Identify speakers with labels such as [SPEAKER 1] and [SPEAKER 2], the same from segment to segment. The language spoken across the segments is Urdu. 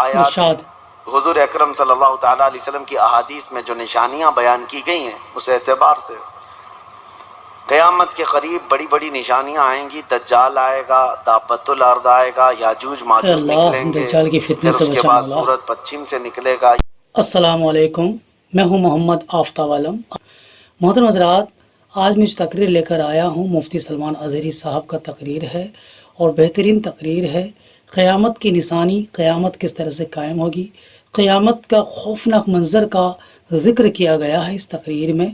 [SPEAKER 1] آیات
[SPEAKER 2] ارشاد
[SPEAKER 1] حضور اکرم صلی اللہ تعالیٰ علیہ وسلم کی احادیث میں جو نشانیاں بیان کی گئی ہیں اس اعتبار سے قیامت کے قریب بڑی بڑی نشانیاں آئیں گی. دجال آئے گا، دابت الارض آئے گا، یاجوج
[SPEAKER 2] اے
[SPEAKER 1] ماجوج
[SPEAKER 2] اللہ
[SPEAKER 1] نکلیں گے،
[SPEAKER 2] دجال کی فتنے
[SPEAKER 1] پھر
[SPEAKER 2] سے
[SPEAKER 1] اس کے
[SPEAKER 2] بچا
[SPEAKER 1] بعد
[SPEAKER 2] مولا.
[SPEAKER 1] سورج پچھم سے نکلے گا.
[SPEAKER 2] السلام علیکم، میں ہوں محمد آفتاب عالم. محترم حضرات، آج میں جو تقریر لے کر آیا ہوں مفتی سلمان اظہری صاحب کا تقریر ہے اور بہترین تقریر ہے. قیامت کی نشانی، قیامت کس طرح سے قائم ہوگی، قیامت کا خوفناک منظر کا ذکر کیا گیا ہے اس تقریر میں.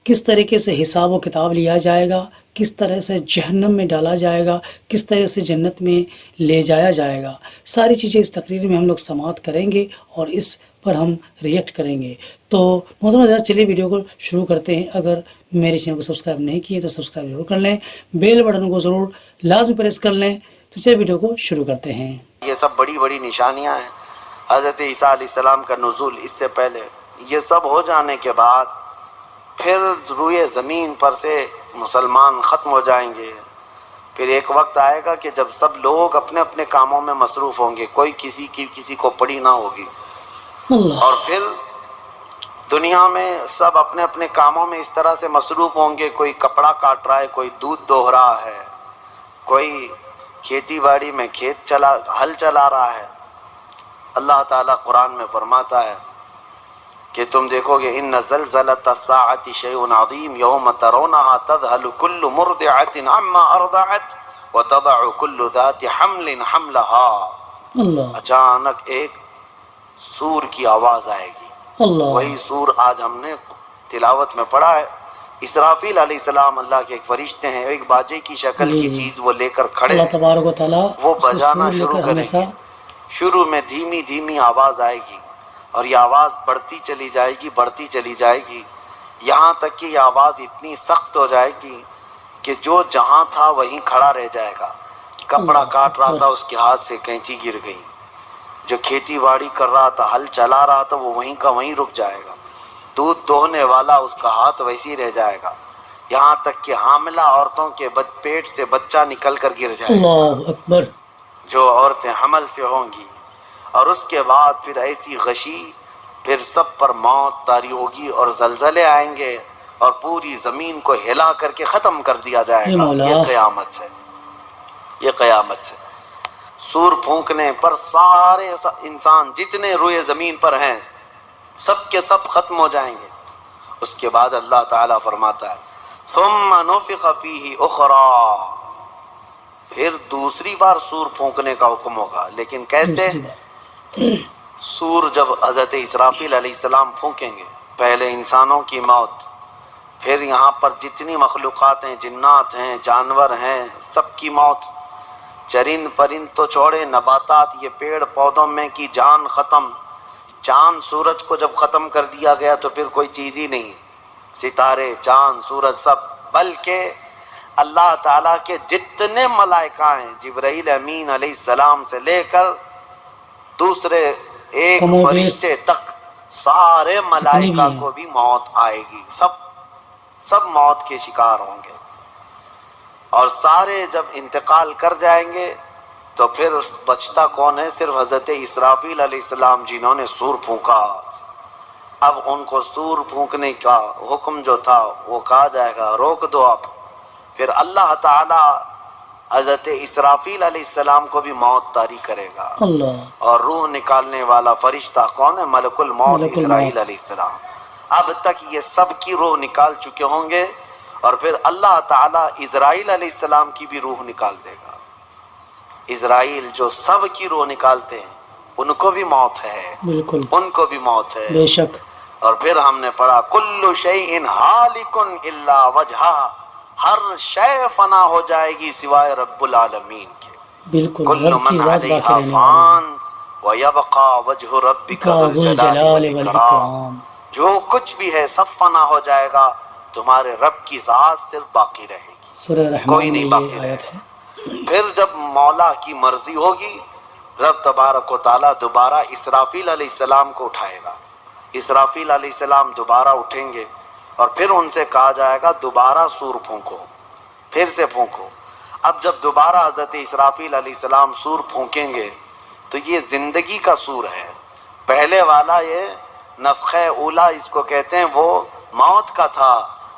[SPEAKER 2] کس طریقے سے حساب و کتاب لیا جائے گا، کس طرح سے جہنم میں ڈالا جائے گا، کس طرح سے جنت میں لے جایا جائے گا، ساری چیزیں اس تقریر میں ہم لوگ سماعت کریں گے اور اس پر ہم ریئیکٹ کریں گے. تو محترم حضرات، چلیے ویڈیو کو شروع کرتے ہیں. اگر میرے چینل کو سبسکرائب نہیں کیے تو سبسکرائب ضرور کر لیں، بیل بٹن کو ضرور لازمی پریس کر لیں. تو چلیے ویڈیو کو شروع کرتے ہیں.
[SPEAKER 1] یہ سب بڑی بڑی نشانیاں ہیں. حضرت عیسیٰ علیہ السلام کا نزول، اس سے پہلے یہ سب ہو جانے کے بعد پھر روئے زمین پر سے مسلمان ختم ہو جائیں گے. پھر ایک وقت آئے گا کہ جب سب لوگ اپنے اپنے کاموں میں مصروف ہوں گے، کوئی کسی کو پڑی نہ ہوگی.
[SPEAKER 2] اللہ
[SPEAKER 1] اور پھر دنیا میں سب اپنے اپنے کاموں میں اس طرح سے مصروف ہوں گے، کوئی کپڑا کاٹ رہا ہے، کوئی دودھ دوہ رہا ہے، کوئی کھیتی باڑی میں ہل چلا رہا ہے. اللہ تعالیٰ قرآن میں فرماتا ہے کہ تم دیکھو گے ان زلزلۃ الساعۃ شیء عظیم یوم ترونها تذهل كل مرضعة عما ارضعت وتضع كل ذات حمل حملها.
[SPEAKER 2] اللہ
[SPEAKER 1] اچانک ایک سور کی آواز آئے گی.
[SPEAKER 2] اللہ
[SPEAKER 1] وہی سور آج ہم نے تلاوت میں پڑھا ہے. اسرافیل علیہ السلام اللہ کے ایک فرشتے ہیں، ایک باجے کی شکل
[SPEAKER 2] جی
[SPEAKER 1] کی
[SPEAKER 2] جی
[SPEAKER 1] چیز وہ لے کر کھڑے
[SPEAKER 2] اللہ
[SPEAKER 1] ہیں.
[SPEAKER 2] تبارک و تعالیٰ
[SPEAKER 1] وہ
[SPEAKER 2] اس کو
[SPEAKER 1] بجانا
[SPEAKER 2] سور لے
[SPEAKER 1] شروع
[SPEAKER 2] کر
[SPEAKER 1] کریں
[SPEAKER 2] ہمیشہ.
[SPEAKER 1] گے. شروع میں دھیمی دھیمی آواز آئے گی اور یہ آواز بڑھتی چلی جائے گی، بڑھتی چلی جائے گی، یہاں تک کہ یہ آواز اتنی سخت ہو جائے گی کہ جو جہاں تھا وہیں کھڑا رہ جائے گا. کپڑا
[SPEAKER 2] اللہ
[SPEAKER 1] کاٹ رہا
[SPEAKER 2] اکبر.
[SPEAKER 1] تھا، اس کے ہاتھ سے کینچی گر گئی. جو کھیتی باڑی کر رہا تھا، ہل چلا رہا تھا، وہ وہیں کا وہیں رک جائے گا. دودھ دوہنے والا، اس کا ہاتھ ویسے ہی رہ جائے گا. یہاں تک کہ حاملہ عورتوں کے پیٹ سے بچہ نکل کر گر جائے گا،
[SPEAKER 2] اللہ اکبر.
[SPEAKER 1] جو عورتیں حمل سے ہوں گی. اور اس کے بعد پھر ایسی غشی، پھر سب پر موت طاری ہوگی اور زلزلے آئیں گے اور پوری زمین کو ہلا کر کے ختم کر دیا جائے
[SPEAKER 2] اے
[SPEAKER 1] گا.
[SPEAKER 2] مولا.
[SPEAKER 1] یہ قیامت ہے، یہ قیامت ہے. سور پھونکنے پر سارے انسان جتنے روئے زمین پر ہیں سب کے سب ختم ہو جائیں گے. اس کے بعد اللہ تعالیٰ فرماتا ہے ثم نفخ فیہ اخری، پھر دوسری بار سور پھونکنے کا حکم ہوگا. لیکن کیسے؟
[SPEAKER 2] دوسری بار
[SPEAKER 1] سور جب حضرت اسرافیل علیہ السلام پھونکیں گے، پہلے انسانوں کی موت، پھر یہاں پر جتنی مخلوقات ہیں، جنات ہیں، جانور ہیں، سب کی موت. چرند پرند تو چھوڑے، نباتات، یہ پیڑ پودوں میں کی جان ختم. چاند سورج کو جب ختم کر دیا گیا تو پھر کوئی چیز ہی نہیں، ستارے، چاند، سورج، سب. بلکہ اللہ تعالیٰ کے جتنے ملائکہ ہیں، جبرائیل امین علیہ السلام سے لے کر دوسرے ایک
[SPEAKER 2] کم و بیش
[SPEAKER 1] فرشتے تک، سارے
[SPEAKER 2] جتنے بھی
[SPEAKER 1] ملائکہ
[SPEAKER 2] ہیں.
[SPEAKER 1] کو بھی موت آئے گی. سب موت کے شکار ہوں گے. اور سارے جب انتقال کر جائیں گے تو پھر بچتا کون ہے؟ صرف حضرت اسرافیل علیہ السلام، جنہوں نے سور پھونکا. اب ان کو سور پھونکنے کا حکم جو تھا وہ کہا جائے گا روک دو اب. پھر اللہ تعالی حضرت اسرافیل علیہ السلام کو بھی موت طاری کرے گا.
[SPEAKER 2] اللہ
[SPEAKER 1] اور روح نکالنے والا فرشتہ کون ہے؟ ملک الموت
[SPEAKER 2] ملک
[SPEAKER 1] اسرائیل
[SPEAKER 2] الموت.
[SPEAKER 1] علیہ السلام. اب تک یہ سب کی روح نکال چکے ہوں گے اور پھر اللہ تعالیٰ اسرائیل علیہ السلام کی بھی روح نکال دے گا. اسرائیل جو سب کی روح نکالتے ہیں ان کو بھی موت ہے،
[SPEAKER 2] بالکل
[SPEAKER 1] ان کو بھی موت ہے.
[SPEAKER 2] بے شک.
[SPEAKER 1] اور پھر ہم نے پڑھا کل شیء ہالک الا وجہہ، ہر شے فنا ہو جائے گی سوائے رب العالمین کے.
[SPEAKER 2] بالکل
[SPEAKER 1] کل
[SPEAKER 2] رب کی
[SPEAKER 1] من
[SPEAKER 2] ذات باقی
[SPEAKER 1] علیہا
[SPEAKER 2] رہنے والی ہے.
[SPEAKER 1] فان ویبقى وجہ ربک ذو
[SPEAKER 2] ذو
[SPEAKER 1] الجلال
[SPEAKER 2] الجلال
[SPEAKER 1] والاکرام.
[SPEAKER 2] والاکرام.
[SPEAKER 1] جو کچھ بھی ہے سب فنا ہو جائے گا، تمہارے رب کی ذات صرف باقی رہے گی،
[SPEAKER 2] سورہ
[SPEAKER 1] کوئی
[SPEAKER 2] رحمان میں
[SPEAKER 1] نہیں
[SPEAKER 2] یہ
[SPEAKER 1] باقی رہے
[SPEAKER 2] آیت
[SPEAKER 1] گا.
[SPEAKER 2] ہے.
[SPEAKER 1] پھر جب مولا کی مرضی ہوگی، رب تبارک و تعالیٰ دوبارہ اسرافیل علیہ السلام کو اٹھائے گا. اسرافیل علیہ السلام دوبارہ اٹھیں گے اور پھر ان سے کہا جائے گا دوبارہ سور پھونکو، پھر سے پھونکو. اب جب دوبارہ حضرت اسرافیل علیہ السلام سور پھونکیں گے تو یہ زندگی کا سور ہے. پہلے والا یہ نفخہ اولا اس کو کہتے ہیں وہ موت کا تھا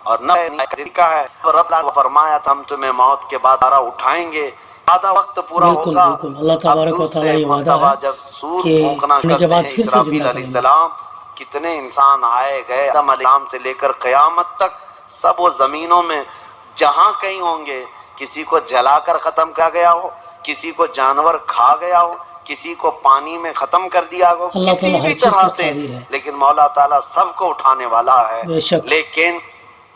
[SPEAKER 1] اور نفخہ کا ہے. رب نے فرمایا تھا ہم تمہیں موت کے بعد دوبارہ اٹھائیں گے, آدھا وقت پورا
[SPEAKER 2] بالکل
[SPEAKER 1] ہوگا.
[SPEAKER 2] بالکل اللہ
[SPEAKER 1] اب
[SPEAKER 2] تبارک و تعالیٰ
[SPEAKER 1] دوسرے
[SPEAKER 2] یہ وعدہ
[SPEAKER 1] مرتبہ
[SPEAKER 2] ہے
[SPEAKER 1] جب سور
[SPEAKER 2] کہ
[SPEAKER 1] پھونکنا
[SPEAKER 2] مرنے کے
[SPEAKER 1] کرتے
[SPEAKER 2] بعد
[SPEAKER 1] ہیں
[SPEAKER 2] پھر سے
[SPEAKER 1] اسرافیل
[SPEAKER 2] زندہ
[SPEAKER 1] علیہ
[SPEAKER 2] کریں گے.
[SPEAKER 1] السلام, کتنے انسان آئے گئے آدم علیہ السلام سے لے کر قیامت تک سب وہ زمینوں میں جہاں کہیں ہوں گے. کسی کو جلا کر ختم کیا گیا ہو, کسی کو جانور کھا گیا ہو, کسی کو پانی میں ختم کر دیا ہو,
[SPEAKER 2] اللہ
[SPEAKER 1] کسی
[SPEAKER 2] تعالیٰ ہر
[SPEAKER 1] بھی
[SPEAKER 2] چیز
[SPEAKER 1] طرح
[SPEAKER 2] پر
[SPEAKER 1] سے,
[SPEAKER 2] قادر ہے.
[SPEAKER 1] لیکن مولا تعالیٰ سب کو اٹھانے والا ہے.
[SPEAKER 2] بے شک.
[SPEAKER 1] لیکن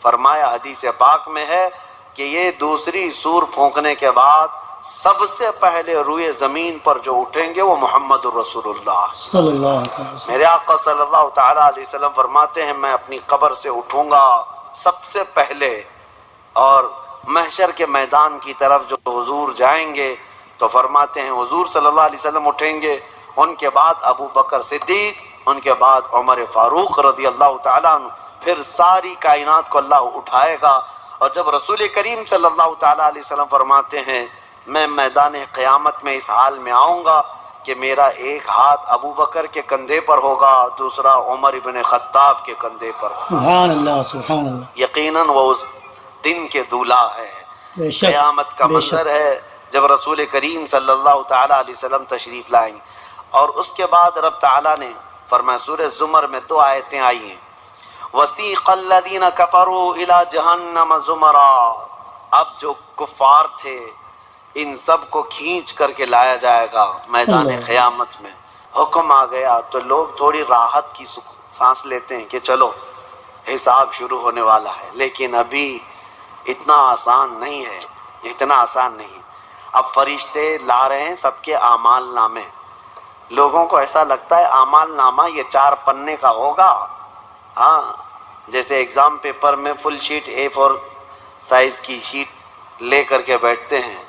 [SPEAKER 1] فرمایا حدیث پاک میں ہے کہ یہ دوسری سور پھونکنے کے بعد سب سے پہلے روئے زمین پر جو اٹھیں گے وہ محمد الرسول اللہ
[SPEAKER 2] صلی اللہ علیہ وسلم.
[SPEAKER 1] میرے آقا صلی اللہ تعالیٰ علیہ وسلم فرماتے ہیں میں اپنی قبر سے اٹھوں گا سب سے پہلے, اور محشر کے میدان کی طرف جو حضور جائیں گے تو فرماتے ہیں حضور صلی اللہ علیہ وسلم اٹھیں گے, ان کے بعد ابو بکر صدیق, ان کے بعد عمر فاروق رضی اللہ تعالیٰ عنہ, پھر ساری کائنات کو اللہ اٹھائے گا. اور جب رسول کریم صلی اللہ تعالیٰ علیہ وسلم فرماتے ہیں میں میدان قیامت میں اس حال میں آؤں گا کہ میرا ایک ہاتھ ابو بکر کے کندھے پر ہوگا, دوسرا عمر ابن خطاب کے کندھے پر ہوگا.
[SPEAKER 2] سبحان اللہ سبحان اللہ.
[SPEAKER 1] یقیناً وہ اس دن کے دولہا ہے,
[SPEAKER 2] بے شک
[SPEAKER 1] قیامت کا
[SPEAKER 2] بے شک.
[SPEAKER 1] منظر ہے جب رسول کریم صلی اللہ تعالیٰ علیہ وسلم تشریف لائیں. اور اس کے بعد رب تعالیٰ نے فرمایا سورہ زمر میں 2 آیتیں آئی ہیں وَسِيقَ الَّذِينَ كَفَرُوا إِلَى جَهَنَّمَ زُمَرًا. اب جو کفار تھے ان سب کو کھینچ کر کے لایا جائے گا میدان
[SPEAKER 2] اللہ.
[SPEAKER 1] قیامت میں. حکم آ گیا تو لوگ تھوڑی راحت کی سانس لیتے ہیں کہ چلو حساب شروع ہونے والا ہے, لیکن ابھی اتنا آسان نہیں ہے, اتنا آسان نہیں. اب فرشتے لا رہے ہیں سب کے اعمال نامے. لوگوں کو ایسا لگتا ہے اعمال نامہ یہ 4 پنے کا ہوگا, ہاں جیسے ایگزام پیپر میں فل شیٹ A4 سائز کی شیٹ لے کر کے بیٹھتے ہیں.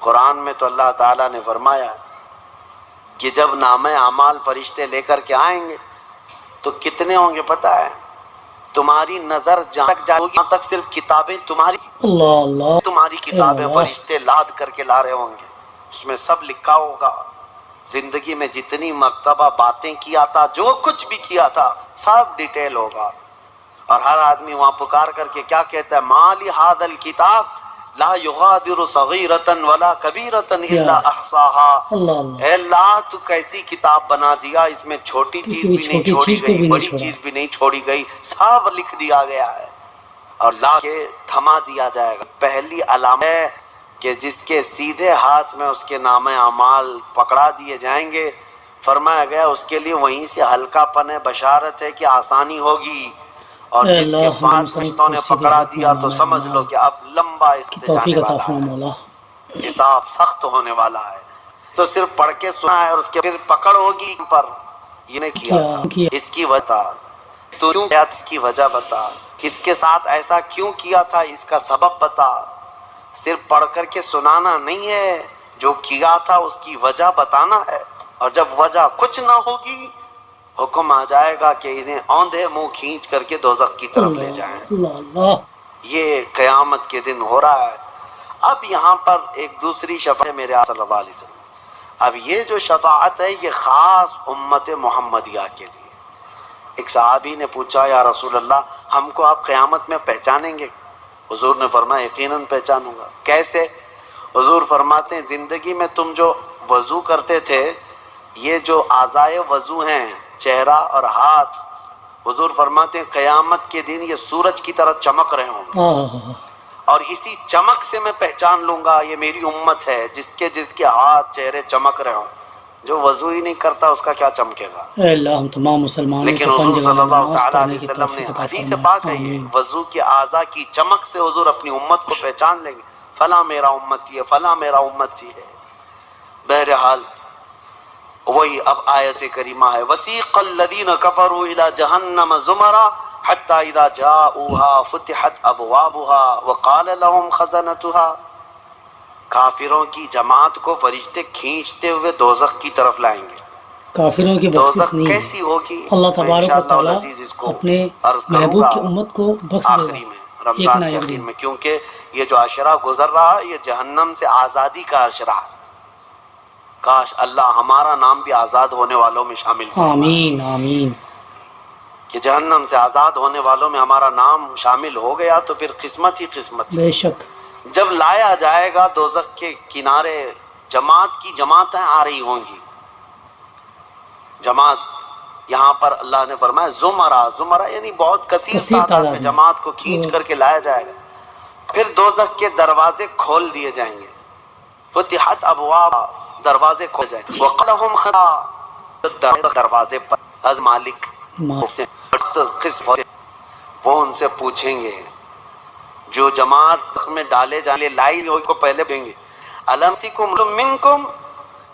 [SPEAKER 1] قرآن میں تو اللہ تعالیٰ نے فرمایا کہ جب نامہ اعمال فرشتے لے کر کے آئیں گے تو کتنے ہوں گے پتہ ہے, تمہاری نظر جہاں تک جائے گی تک صرف کتابیں
[SPEAKER 2] اللہ اللہ
[SPEAKER 1] تمہاری کتابیں
[SPEAKER 2] اللہ.
[SPEAKER 1] فرشتے لاد کر کے لا رہے ہوں گے. اس میں سب لکھا ہوگا زندگی میں جتنی مرتبہ باتیں کیا تھا, جو کچھ بھی کیا تھا سب ڈیٹیل ہوگا. اور ہر آدمی وہاں پکار کر کے کیا کہتا ہے مالی ھذا الکتاب لا یغادر صغیرۃ ولا کبیرۃ الا احصاها.
[SPEAKER 2] اللہ اللہ.
[SPEAKER 1] اے اللہ تو کیسی کتاب بنا دیا, اس میں چھوٹی
[SPEAKER 2] کسی
[SPEAKER 1] چیز
[SPEAKER 2] بھی
[SPEAKER 1] بھی نہیں
[SPEAKER 2] چھوٹی
[SPEAKER 1] چھوڑی
[SPEAKER 2] چیز کو
[SPEAKER 1] گئی,
[SPEAKER 2] بھی نہیں
[SPEAKER 1] بڑی
[SPEAKER 2] چھوڑا.
[SPEAKER 1] چیز بھی نہیں چھوڑی گئی, سب لکھ دیا گیا ہے. اور لا کے تھما دیا جائے گا. پہلی علامت ہے کہ جس کے سیدھے ہاتھ میں اس کے نام اعمال پکڑا دیے جائیں گے, فرمایا گیا اس کے لیے وہیں سے ہلکا پن ہے, بشارت ہے کہ آسانی ہوگی. اور
[SPEAKER 2] اے
[SPEAKER 1] جس کے
[SPEAKER 2] اللہ
[SPEAKER 1] بعد
[SPEAKER 2] ہم
[SPEAKER 1] فرشتوں نے
[SPEAKER 2] سیدھے
[SPEAKER 1] پکڑا
[SPEAKER 2] ہاتھ میں
[SPEAKER 1] دیا تو
[SPEAKER 2] نام
[SPEAKER 1] سمجھ لو
[SPEAKER 2] اعمال
[SPEAKER 1] کہ اب لمبا
[SPEAKER 2] کی
[SPEAKER 1] اس
[SPEAKER 2] توفیق
[SPEAKER 1] جانے
[SPEAKER 2] عطا
[SPEAKER 1] والا
[SPEAKER 2] فرما
[SPEAKER 1] ہے,
[SPEAKER 2] مولا.
[SPEAKER 1] حساب سخت ہونے والا ہے. تو صرف پڑھ کے سنا ہے اور اس کے پھر پکڑ ہوگی پر یہ نہیں کیا تھا. اس کی وجہ تو کیوں کیا, اس کی وجہ بتا, اس کے ساتھ ایسا کیوں کیا تھا, اس کا سبب بتا. صرف پڑھ کر کے سنانا نہیں ہے, جو کیا تھا اس کی وجہ بتانا ہے. اور جب وجہ کچھ نہ ہوگی حکم آ جائے گا کہ انہیں اوندھے منہ کھینچ کر کے دوزخ کی طرف لے جائیں.
[SPEAKER 2] اللہ اللہ.
[SPEAKER 1] یہ قیامت کے دن ہو رہا ہے. اب یہاں پر ایک دوسری شفاعت ہے میرے آقا صلی اللہ علیہ وسلم. اب یہ جو شفاعت ہے یہ خاص امت محمدیہ کے لیے. ایک صحابی نے پوچھا یا رسول اللہ ہم کو آپ قیامت میں پہچانیں گے؟ حضور نے فرمایا یقیناً پہچانوں گا. کیسے؟ حضور فرماتے ہیں زندگی میں تم جو وضو کرتے تھے, یہ جو اعضائے وضو ہیں چہرہ اور ہاتھ, حضور فرماتے ہیں قیامت کے دن یہ سورج کی طرح چمک رہے ہوں گے, اور اسی چمک سے میں پہچان لوں گا یہ میری امت ہے. جس کے ہاتھ چہرے چمک رہے ہوں, جو وضو ہی نہیں کرتا اس کا کیا چمکے گا.
[SPEAKER 2] اے اللہ ہم تمام مسلمانوں
[SPEAKER 1] لیکن
[SPEAKER 2] کو
[SPEAKER 1] حضور
[SPEAKER 2] پنج
[SPEAKER 1] صلی
[SPEAKER 2] وقت
[SPEAKER 1] اللہ
[SPEAKER 2] نماز
[SPEAKER 1] تعالیٰ
[SPEAKER 2] پڑھنے
[SPEAKER 1] علیہ
[SPEAKER 2] کی
[SPEAKER 1] وسلم نے
[SPEAKER 2] توفیق عطا
[SPEAKER 1] حدیث
[SPEAKER 2] فرمائے.
[SPEAKER 1] پاک ہے یہ
[SPEAKER 2] آمین.
[SPEAKER 1] وضو کے اعضاء کی چمک سے حضور اپنی امت کو پہچان لیں گے, فلاں میرا امتی ہے, فلاں میرا امتی ہے. بہرحال وہی اب آیت کریمہ ہے وسیق الذین کفروا الی جہنم زمرا حتی اذا جاؤوها فتحت ابوابها وقال لهم خزنتها. کافروں کی جماعت کو فرشتے کھینچتے ہوئے دوزخ کی طرف لائیں گے.
[SPEAKER 2] کافروں کی بخشش
[SPEAKER 1] دوزخ
[SPEAKER 2] نہیں
[SPEAKER 1] کیسی
[SPEAKER 2] ہے.
[SPEAKER 1] ہوگی
[SPEAKER 2] اللہ
[SPEAKER 1] میں
[SPEAKER 2] تبارک و
[SPEAKER 1] انشاءاللہ
[SPEAKER 2] تعالیٰ
[SPEAKER 1] العزیز اس کو
[SPEAKER 2] اپنے
[SPEAKER 1] عرض کروں
[SPEAKER 2] محبوب
[SPEAKER 1] گا
[SPEAKER 2] کی امت کو بخش دے
[SPEAKER 1] آخری
[SPEAKER 2] گا
[SPEAKER 1] میں
[SPEAKER 2] ایک
[SPEAKER 1] رمضان
[SPEAKER 2] نہ
[SPEAKER 1] کے
[SPEAKER 2] ایک
[SPEAKER 1] آخر
[SPEAKER 2] دن.
[SPEAKER 1] میں, کیونکہ یہ جو عشرہ گزر رہا ہے یہ جہنم سے آزادی کا عشرہ ہے. کاش اللہ ہمارا نام بھی آزاد ہونے والوں میں شامل فرمائے،
[SPEAKER 2] آمین آمین.
[SPEAKER 1] کہ جہنم سے آزاد ہونے والوں میں ہمارا نام شامل ہو گیا تو پھر قسمت ہی قسمت ہے۔
[SPEAKER 2] بے شک.
[SPEAKER 1] جب لایا جائے گا دوزخ کے کنارے جماعت کی جماعتیں آ رہی ہوں گی، جماعت، یہاں پر اللہ نے فرمایا زمرہ، زمرہ یعنی بہت کثیر تعداد میں جماعت کو کھینچ کر کے لایا جائے گا، پھر دوزخ کے دروازے کھول دیے جائیں گے، فتحت ابواب، دروازے کھول جائیں گے، وقلہم خطا، دروازے پر از مالک وہ ان سے پوچھیں گے، جو جماعت میں ڈالے جانے لائی ہوئی کو پہلے پوچھیں گے، الم تکم منکم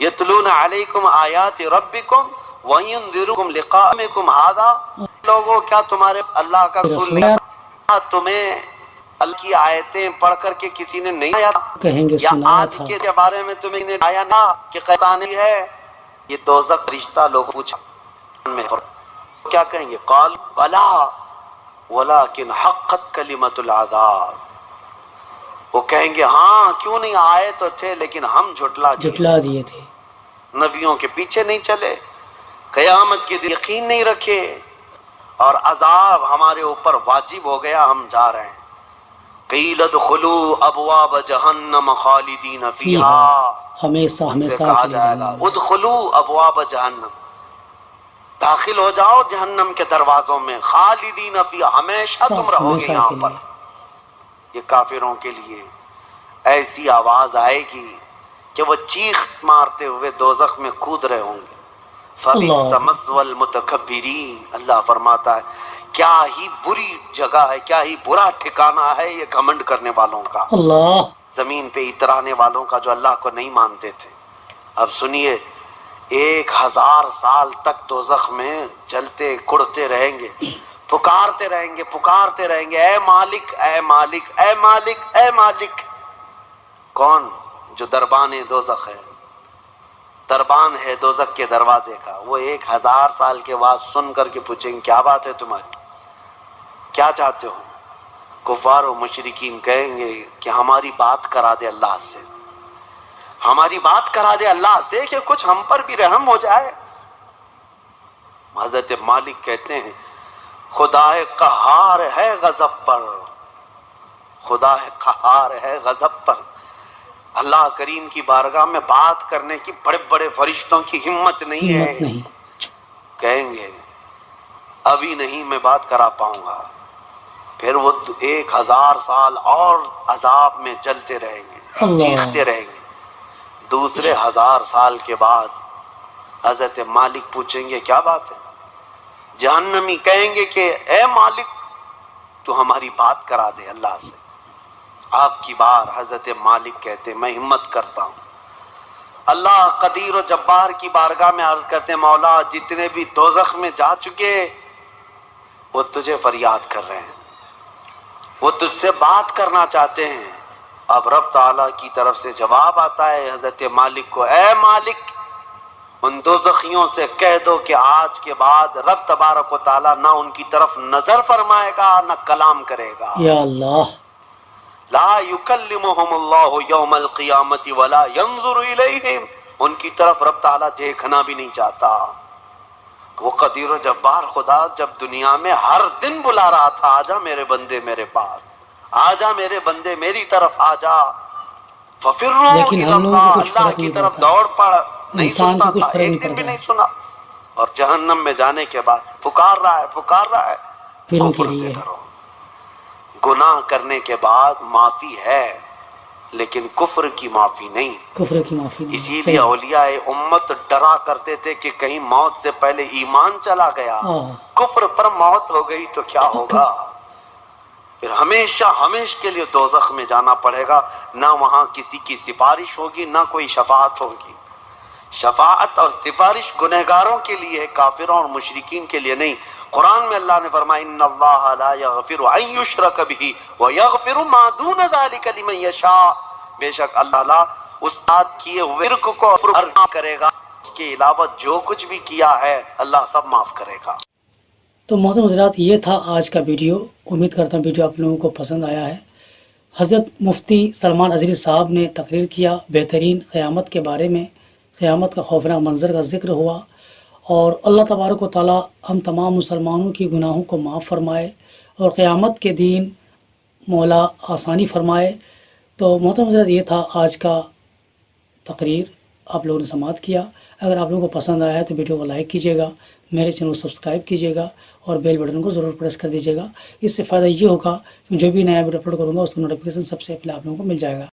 [SPEAKER 1] یتلون علیکم آیات ربکم وینذرکم لقاءکم ھذا، لوگوں کیا تمہارے اللہ کا رسول نہیں تھا، تمہیں اللہ کی آیتیں پڑھ کر کے کسی نے نہیں آیا
[SPEAKER 2] کہیں گے
[SPEAKER 1] یا
[SPEAKER 2] سنایا
[SPEAKER 1] آج
[SPEAKER 2] تھا.
[SPEAKER 1] کے بارے میں تمہیں نے آیا نہ کہ قیطانی ہے؟ یہ دوزخ رشتہ لوگ پوچھا کیا کہیں گے؟ قال بلا ولکن حقت کلمۃ العذاب، وہ کہیں گے ہاں کیوں نہیں آئے تو تھے لیکن ہم جھٹلا
[SPEAKER 2] دیے تھے.
[SPEAKER 1] نبیوں کے پیچھے نہیں چلے، قیامت کے دن یقین نہیں رکھے، اور عذاب ہمارے اوپر واجب ہو گیا، ہم جا رہے ہیں۔ قیل ادخلوا ابواب جہنم خالدین فیہا،
[SPEAKER 2] ہمیشہ
[SPEAKER 1] ان سے
[SPEAKER 2] ہمیشہ
[SPEAKER 1] کہا
[SPEAKER 2] کے لیے
[SPEAKER 1] جائے گا
[SPEAKER 2] جہنم میں.
[SPEAKER 1] ادخلوا ابواب جہنم، داخل ہو جاؤ جہنم کے دروازوں میں، خالدین فیہا، ہمیشہ تم رہو گے
[SPEAKER 2] ہمیشہ
[SPEAKER 1] یہاں
[SPEAKER 2] کے
[SPEAKER 1] پر۔
[SPEAKER 2] لیے.
[SPEAKER 1] یہ کافروں کے لیے ایسی آواز آئے گی کہ وہ چیخ مارتے ہوئے دوزخ میں کود رہے ہوں گے۔ فَبِئْسَ مَثْوَى الْمُتَكَبِّرِينَ، اللہ فرماتا ہے کیا ہی بری جگہ ہے، کیا ہی برا ٹھکانہ ہے یہ گھمنڈ کرنے والوں کا،
[SPEAKER 2] اللہ.
[SPEAKER 1] زمین پہ اترانے والوں کا جو اللہ کو نہیں مانتے تھے۔ اب سنیے، 1000 سال تک دوزخ میں جلتے کڑتے رہیں گے، پکارتے رہیں گے، پکارتے رہیں گے، اے مالک اے مالک اے مالک اے مالک۔ کون؟ جو دربان دوزخ ہے، دربان ہے دوزخ کے دروازے کا، وہ 1000 سال کے بعد سن کر کے پوچھیں گے کیا بات ہے تمہاری، کیا چاہتے ہو؟ کفار و مشرکین کہیں گے کہ ہماری بات کرا دے اللہ سے، ہماری بات کرا دے اللہ سے کہ کچھ ہم پر بھی رحم ہو جائے۔ حضرت مالک کہتے ہیں خدا قہار ہے غضب پر، خدا قہار ہے غضب پر۔ اللہ کریم کی بارگاہ میں بات کرنے کی بڑے بڑے فرشتوں کی ہمت نہیں ہے، کہیں گے ابھی نہیں میں بات کرا پاؤں گا، پھر وہ 1000 سال اور عذاب میں جلتے رہیں گے، چیختے رہیں گے۔ دوسرے 1000 سال کے بعد حضرت مالک پوچھیں گے کیا بات ہے؟ جہنمی کہیں گے کہ اے مالک تو ہماری بات کرا دے اللہ سے۔ آپ کی بار حضرت مالک کہتے میں ہمت کرتا ہوں، اللہ قدیر و جبار کی بارگاہ میں عرض کرتے مولا جتنے بھی دوزخ میں جا چکے وہ تجھے فریاد کر رہے ہیں، وہ تجھ سے بات کرنا چاہتے ہیں۔ اب رب تعالیٰ کی طرف سے جواب آتا ہے حضرت مالک کو، اے مالک ان دوزخیوں سے کہہ دو کہ آج کے بعد رب تبارک و تعالیٰ نہ ان کی طرف نظر فرمائے گا نہ کلام کرے گا۔
[SPEAKER 2] یا اللہ.
[SPEAKER 1] لا یکلمہم اللہ یوم القیامت ولا ینظر الیہم، ان کی طرف رب تعالیٰ دیکھنا بھی نہیں چاہتا۔ وہ قدیر و جبار خدا جب دنیا میں ہر دن بلا رہا تھا آجا میرے بندے میرے پاس، آجا میرے بندے میری طرف آجا، ففروا الی اللہ، اللہ کی طرف دوڑ پڑ، نہیں سنتا تھا، ایک دن بھی نہیں سنا۔ اور جہنم میں جانے کے بعد پکار رہا ہے، پکار رہا ہے، کفر سے ڈرو۔ گناہ کرنے کے بعد معافی ہے لیکن کفر کی معافی نہیں،
[SPEAKER 2] کفر کی معافی نہیں.
[SPEAKER 1] اسی لیے اولیاء امت ڈرا کرتے تھے کہ کہیں موت سے پہلے ایمان چلا گیا، کفر پر موت ہو گئی تو کیا ہوگا، پھر ہمیشہ ہمیشہ کے لیے دوزخ میں جانا پڑے گا، نہ وہاں کسی کی سفارش ہوگی نہ کوئی شفاعت ہوگی۔ شفاعت اور سفارش گنہگاروں کے لیے ہے، کافروں اور مشرکین کے لیے نہیں۔ قرآن میں اللہ نے فرمایا ان اللہ لا یغفر ان یشرک بہ ویغفر ما دون ذلک لمن یشاء، بے شک اللہ اس بات کیے ہوئے شرک کو معاف کرے گا، اس کے علاوہ جو کچھ بھی کیا ہے اللہ سب معاف کرے گا۔
[SPEAKER 2] تو محترم حضرات یہ تھا آج کا ویڈیو، امید کرتا ہوں ویڈیو آپ لوگوں کو پسند آیا ہے۔ حضرت مفتی سلمان اظہری صاحب نے تقریر کیا بہترین قیامت کے بارے میں، قیامت کا خوفناک منظر کا ذکر ہوا، اور اللہ تبارک و تعالی ہم تمام مسلمانوں کی گناہوں کو معاف فرمائے اور قیامت کے دن مولا آسانی فرمائے۔ تو محترم حضرات، یہ تھا آج کا تقریر، آپ لوگوں نے سماعت کیا۔ اگر آپ لوگوں کو پسند آیا ہے تو ویڈیو کو لائک کیجیے گا، میرے چینل کو سبسکرائب کیجیے گا اور بیل بٹن کو ضرور پریس کر دیجیے گا۔ اس سے فائدہ یہ ہوگا کہ جو بھی نیا ویڈیو اپلوڈ کروں گا اس کا نوٹیفیکیشن سب سے پہلے آپ لوگوں کو مل جائے گا۔